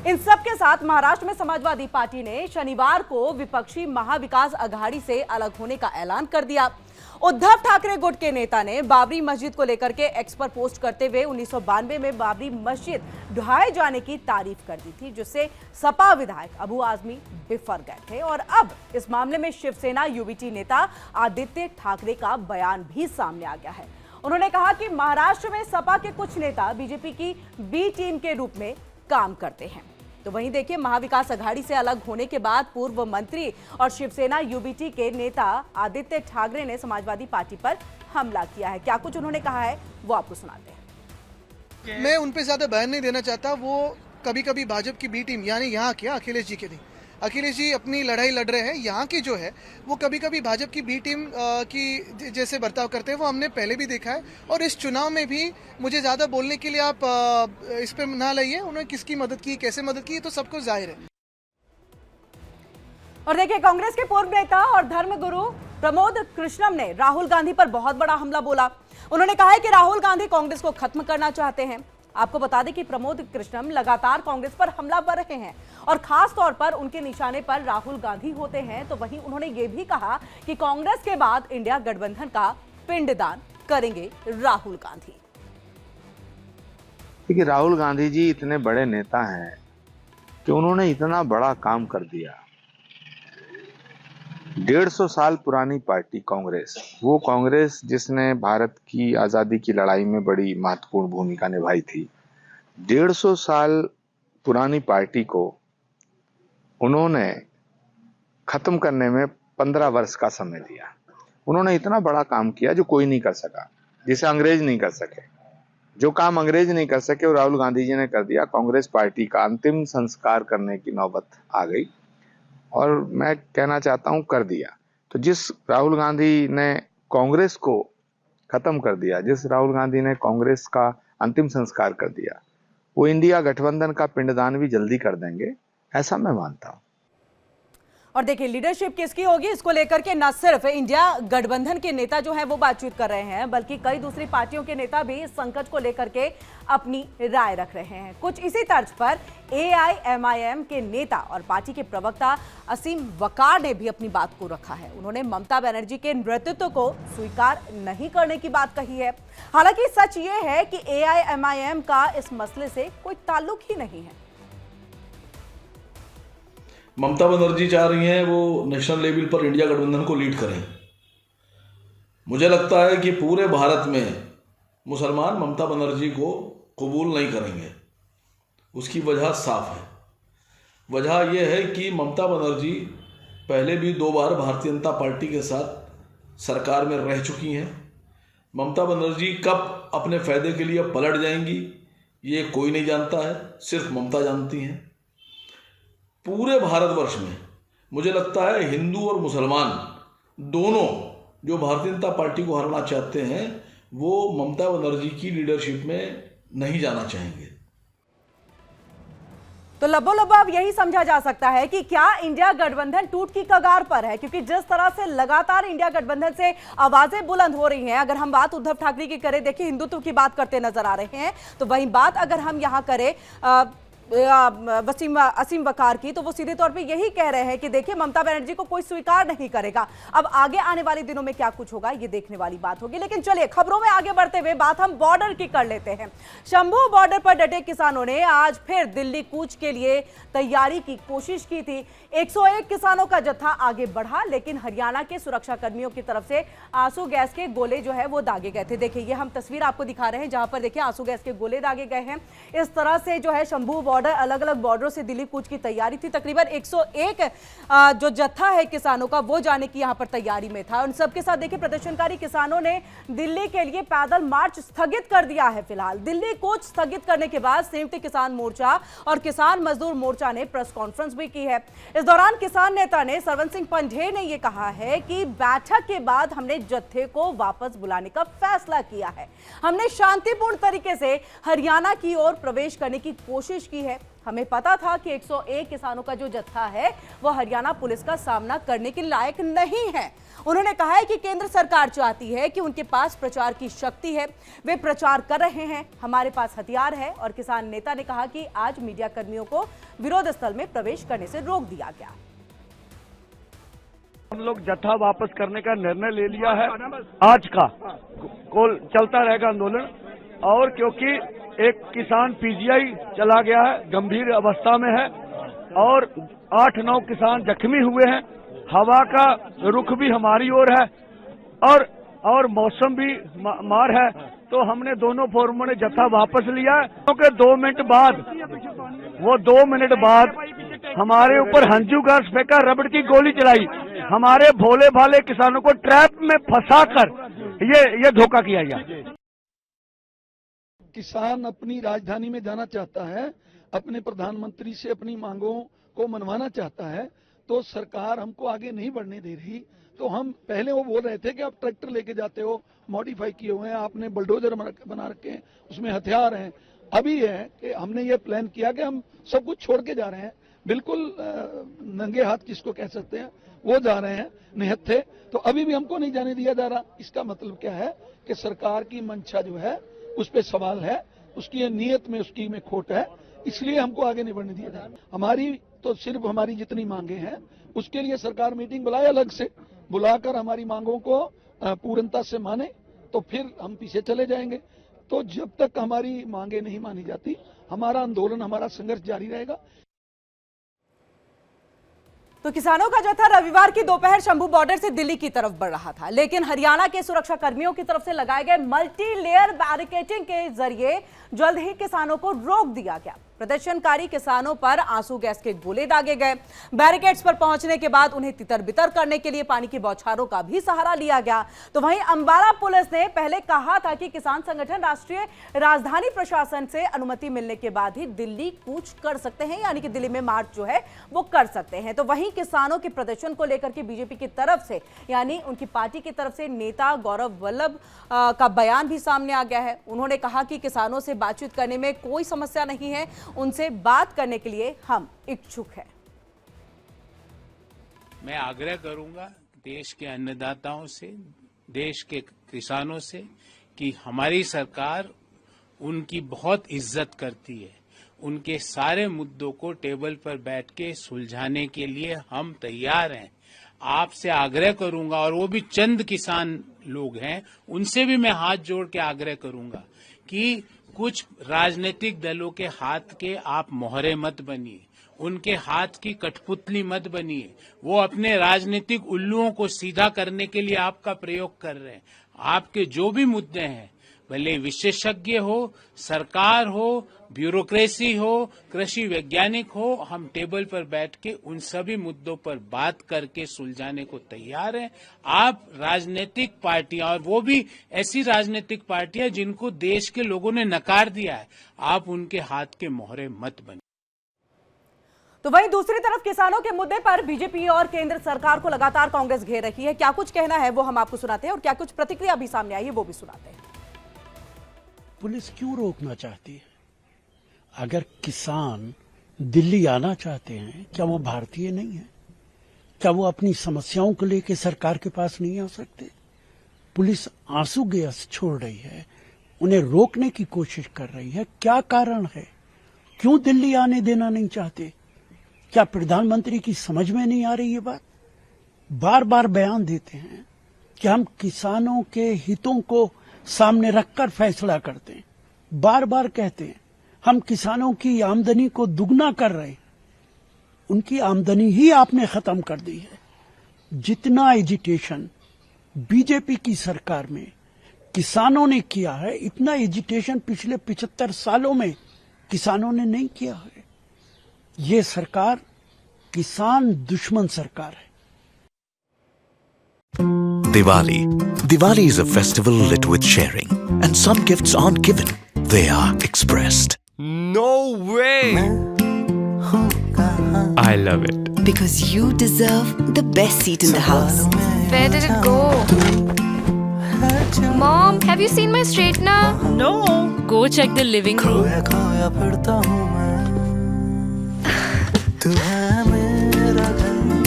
इन सब के साथ महाराष्ट्र में समाजवादी पार्टी ने शनिवार को विपक्षी महाविकास अघाड़ी से अलग होने का ऐलान कर दिया। उद्धव ठाकरे गुट के नेता ने बाबरी मस्जिद को लेकर के एक्स पर पोस्ट करते हुए 1992 में बाबरी मस्जिद ढहाए जाने की तारीफ कर दी थी, जिससे सपा विधायक अबू आजमी बिफर गए थे। और अब इस मामले में शिवसेना यूबीटी नेता आदित्य ठाकरे का बयान भी सामने आ गया है। उन्होंने कहा कि महाराष्ट्र में सपा के कुछ नेता बीजेपी की बी टीम के रूप में काम करते हैं। तो वहीं देखिए, महाविकास अघाड़ी से अलग होने के बाद पूर्व मंत्री और शिवसेना यूबीटी के नेता आदित्य ठाकरे ने समाजवादी पार्टी पर हमला किया है। क्या कुछ उन्होंने कहा है वो आपको सुनाते हैं। मैं उन पे ज्यादा बयान नहीं देना चाहता। वो कभी कभी भाजपा की बी टीम यानी यहाँ के अखिलेश जी के नहीं, अखिलेश जी अपनी लड़ाई लड़ रहे हैं। यहाँ की जो है वो कभी कभी भाजपा की बी टीम की जैसे बर्ताव करते हैं, वो हमने पहले भी देखा है। और इस चुनाव में भी मुझे ज़्यादा बोलने के लिए आप इस पर ना लाइए। उन्होंने किसकी मदद की, कैसे मदद की, तो सबको जाहिर है। और देखिए, कांग्रेस के पूर्व नेता और धर्मगुरु प्रमोद कृष्णम ने राहुल गांधी पर बहुत बड़ा हमला बोला। उन्होंने कहा है कि राहुल गांधी कांग्रेस को खत्म करना चाहते हैं। आपको बता दें कि प्रमोद कृष्णम लगातार कांग्रेस पर हमला कर रहे हैं और खास तौर पर उनके निशाने पर राहुल गांधी होते हैं। तो वहीं उन्होंने ये भी कहा कि कांग्रेस के बाद इंडिया गठबंधन का पिंडदान करेंगे राहुल गांधी। देखिए, राहुल गांधी जी इतने बड़े नेता हैं कि उन्होंने इतना बड़ा काम कर दिया। 150 साल पुरानी पार्टी कांग्रेस, वो कांग्रेस जिसने भारत की आज़ादी की लड़ाई में बड़ी महत्वपूर्ण भूमिका निभाई थी, 150 साल पुरानी पार्टी को उन्होंने खत्म करने में 15 वर्ष का समय दिया। उन्होंने इतना बड़ा काम किया जो कोई नहीं कर सका, जिसे अंग्रेज नहीं कर सके। जो काम अंग्रेज नहीं कर सके वो राहुल गांधी जी ने कर दिया। कांग्रेस पार्टी का अंतिम संस्कार करने की नौबत आ गई और मैं कहना चाहता हूं कर दिया। तो जिस राहुल गांधी ने कांग्रेस को खत्म कर दिया, जिस राहुल गांधी ने कांग्रेस का अंतिम संस्कार कर दिया, वो इंडिया गठबंधन का पिंडदान भी जल्दी कर देंगे, ऐसा मैं मानता हूं। और देखिए, लीडरशिप किसकी होगी इसको लेकर के न सिर्फ इंडिया गठबंधन के नेता जो हैं वो बातचीत कर रहे हैं, बल्कि कई दूसरी पार्टियों के नेता भी इस संकट को लेकर के अपनी राय रख रहे हैं। कुछ इसी तर्ज पर एआईएमआईएम के नेता और पार्टी के प्रवक्ता असीम वकार ने भी अपनी बात को रखा है। उन्होंने ममता बनर्जी के नेतृत्व को स्वीकार नहीं करने की बात कही है। हालांकि सच ये है कि एआईएमआईएम का इस मसले से कोई ताल्लुक ही नहीं है। ममता बनर्जी चाह रही हैं वो नेशनल लेवल पर इंडिया गठबंधन को लीड करें। मुझे लगता है कि पूरे भारत में मुसलमान ममता बनर्जी को कबूल नहीं करेंगे। उसकी वजह साफ है। वजह यह है कि ममता बनर्जी पहले भी 2 बार भारतीय जनता पार्टी के साथ सरकार में रह चुकी हैं। ममता बनर्जी कब अपने फायदे के लिए पलट जाएंगी ये कोई नहीं जानता है, सिर्फ ममता जानती हैं। पूरे भारतवर्ष में मुझे लगता है हिंदू और मुसलमान दोनों जो भारतीय जनता पार्टी को हराना चाहते हैं वो ममता बनर्जी की लीडरशिप में नहीं जाना चाहेंगे। तो लबो-लबो अब यही समझा जा सकता है कि क्या इंडिया गठबंधन टूट की कगार पर है, क्योंकि जिस तरह से लगातार इंडिया गठबंधन से आवाजें बुलंद हो रही हैं। अगर हम बात उद्धव ठाकरे की करें, देखिए हिंदुत्व की बात करते नजर आ रहे हैं, तो वहीं बात अगर हम यहाँ करें असीम वकार की, तो वो सीधे तौर पे यही कह रहे हैं कि देखिए ममता बनर्जी को कोई स्वीकार नहीं करेगा। अब आगे आने वाले दिनों में क्या कुछ होगा ये देखने वाली बात होगी। लेकिन चलिए खबरों में आगे बढ़ते हुए बात हम बॉर्डर की कर लेते हैं। शंभू बॉर्डर पर डटे किसानों ने आज फिर दिल्ली कूच के लिए तैयारी की कोशिश की थी। 101 किसानों का जत्था आगे बढ़ा, लेकिन हरियाणा के सुरक्षा कर्मियों की तरफ से आंसू गैस के गोले जो है वो दागे गए थे। देखिए ये हम तस्वीर आपको दिखा रहे हैं जहां पर देखिए आंसू गैस के गोले दागे गए हैं। इस तरह से जो है शंभू बॉर्डर, अलग अलग बॉर्डरों से दिल्ली कूच की तैयारी थी। तकरीबन 101 जो जत्था है किसानों का वो जाने की यहां पर तैयारी में था। उन सबके साथ देखिए प्रदर्शनकारी किसानों ने दिल्ली के लिए पैदल मार्च स्थगित कर दिया है। फिलहाल दिल्ली कूच स्थगित करने के बाद संयुक्त किसान मोर्चा और किसान मजदूर मोर्चा ने प्रेस कॉन्फ्रेंस भी की है। इस दौरान किसान नेता ने सरवन सिंह पंढे ने यह कहा है कि बैठक के बाद हमने जत्थे को वापस बुलाने का फैसला किया है। हमने शांतिपूर्ण तरीके से हरियाणा की ओर प्रवेश करने की कोशिश की है। हमें पता था कि 101 किसानों का जो जत्था है वो हरियाणा पुलिस का सामना करने के लायक नहीं है। उन्होंने कहा है कि केंद्र सरकार चाहती है कि उनके पास प्रचार की शक्ति है, वे प्रचार कर रहे हैं, हमारे पास हथियार है। और किसान नेता ने कहा कि आज मीडिया कर्मियों को विरोध स्थल में प्रवेश करने से रोक दिया गया। हम लोग जत्था वापस करने का निर्णय ले लिया है। आज का कल चलता रहेगा आंदोलन। और क्योंकि एक किसान पीजीआई चला गया है, गंभीर अवस्था में है, और 8-9 किसान जख्मी हुए हैं। हवा का रुख भी हमारी ओर है और मौसम भी मार है, तो हमने दोनों फोरमों ने जत्था वापस लिया है। क्योंकि 2 मिनट बाद हमारे ऊपर हंजू गैस फेंका, रबड़ की गोली चलाई, हमारे भोले भाले किसानों को ट्रैप में फंसाकर ये धोखा किया गया। किसान अपनी राजधानी में जाना चाहता है, अपने प्रधानमंत्री से अपनी मांगों को मनवाना चाहता है, तो सरकार हमको आगे नहीं बढ़ने दे रही। तो हम पहले वो बोल रहे थे कि आप ट्रैक्टर लेके जाते हो, मॉडिफाई किए हुए हैं, आपने बुलडोजर बना रखे हैं, उसमें हथियार हैं। अभी है कि हमने ये प्लान किया कि हम सब कुछ छोड़ के जा रहे हैं, बिल्कुल नंगे हाथ जिसको कह सकते हैं वो जा रहे हैं, निहत्थे। तो अभी भी हमको नहीं जाने दिया जा रहा। इसका मतलब क्या है कि सरकार की मंशा जो है उस पर सवाल है, उसकी नीयत में उसकी में खोट है, इसलिए हमको आगे नहीं बढ़ने दिया जा रहा। हमारी तो सिर्फ हमारी जितनी मांगे हैं उसके लिए सरकार मीटिंग बुलाए, अलग से बुलाकर हमारी मांगों को पूर्णता से माने, तो फिर हम पीछे चले जाएंगे। तो जब तक हमारी मांगे नहीं मानी जाती, हमारा आंदोलन, हमारा संघर्ष जारी रहेगा। तो किसानों का जत्था रविवार की दोपहर शंभू बॉर्डर से दिल्ली की तरफ बढ़ रहा था, लेकिन हरियाणा के सुरक्षा कर्मियों की तरफ से लगाए गए मल्टी लेयर बैरिकेडिंग के जरिए जल्द ही किसानों को रोक दिया गया। प्रदर्शनकारी किसानों पर आंसू गैस के गोले दागे गए। बैरिकेड्स पर पहुंचने के बाद उन्हें तितर बितर करने के लिए पानी की बौछारों का भी सहारा लिया गया। तो वहीं अंबाला पुलिस ने पहले कहा था कि किसान संगठन राष्ट्रीय राजधानी प्रशासन से अनुमति मिलने के बाद ही दिल्ली कूच कर सकते हैं, यानी कि दिल्ली में मार्च जो है वो कर सकते हैं। तो वहीं किसानों के प्रदर्शन को लेकर के बीजेपी की तरफ से, यानी उनकी पार्टी की तरफ से नेता गौरव वल्लभ का बयान भी सामने आ गया है। उन्होंने कहा कि किसानों से बातचीत करने में कोई समस्या नहीं है, उनसे बात करने के लिए हम इच्छुक हैं। मैं आग्रह करूंगा देश के अन्नदाताओं से, देश के किसानों से, कि हमारी सरकार उनकी बहुत इज्जत करती है। उनके सारे मुद्दों को टेबल पर बैठ के सुलझाने के लिए हम तैयार हैं। आपसे आग्रह करूंगा, और वो भी चंद किसान लोग हैं, उनसे भी मैं हाथ जोड़ के आग्रह करूंगा कि कुछ राजनीतिक दलों के हाथ के आप मोहरे मत बनिए, उनके हाथ की कठपुतली मत बनिए। वो अपने राजनीतिक उल्लुओं को सीधा करने के लिए आपका प्रयोग कर रहे हैं। आपके जो भी मुद्दे हैं, भले विशेषज्ञ हो, सरकार हो, ब्यूरोक्रेसी हो, कृषि वैज्ञानिक हो, हम टेबल पर बैठ के उन सभी मुद्दों पर बात करके सुलझाने को तैयार हैं। आप राजनीतिक पार्टियां, और वो भी ऐसी राजनीतिक पार्टियां जिनको देश के लोगों ने नकार दिया है, आप उनके हाथ के मोहरे मत बनिए। तो वहीं दूसरी तरफ किसानों के मुद्दे पर बीजेपी और केंद्र सरकार को लगातार कांग्रेस घेर रही है। क्या कुछ कहना है वो हम आपको सुनाते हैं, और क्या कुछ प्रतिक्रिया भी सामने आई है वो भी सुनाते हैं। पुलिस क्यों रोकना चाहती है? अगर किसान दिल्ली आना चाहते हैं, क्या वो भारतीय नहीं है? क्या वो अपनी समस्याओं को लेकर सरकार के पास नहीं आ सकते? पुलिस आंसू गैस छोड़ रही है, उन्हें रोकने की कोशिश कर रही है। क्या कारण है? क्यों दिल्ली आने देना नहीं चाहते? क्या प्रधानमंत्री की समझ में नहीं आ रही ये बात? बार बार बयान देते हैं कि हम किसानों के हितों को सामने रखकर फैसला करते हैं, बार बार कहते हैं हम किसानों की आमदनी को दुगना कर रहे हैं। उनकी आमदनी ही आपने खत्म कर दी है। जितना एजिटेशन बीजेपी की सरकार में किसानों ने किया है, इतना एजिटेशन पिछले 75 सालों में किसानों ने नहीं किया है। ये सरकार किसान दुश्मन सरकार है। Diwali is a festival lit with sharing, and some gifts aren't given, they are expressed. No way! I love it. Because you deserve the best seat in the house. Where did it go? Mom, have you seen my straightener? No. Go check the living room.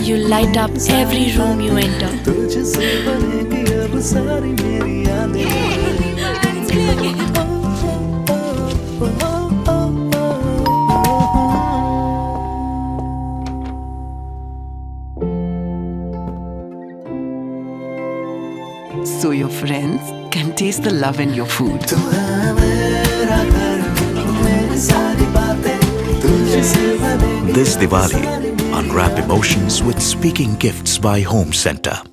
You light up every room you enter. So your friends can taste the love in your food. This Diwali, unwrap emotions with Speaking Gifts by Home Center.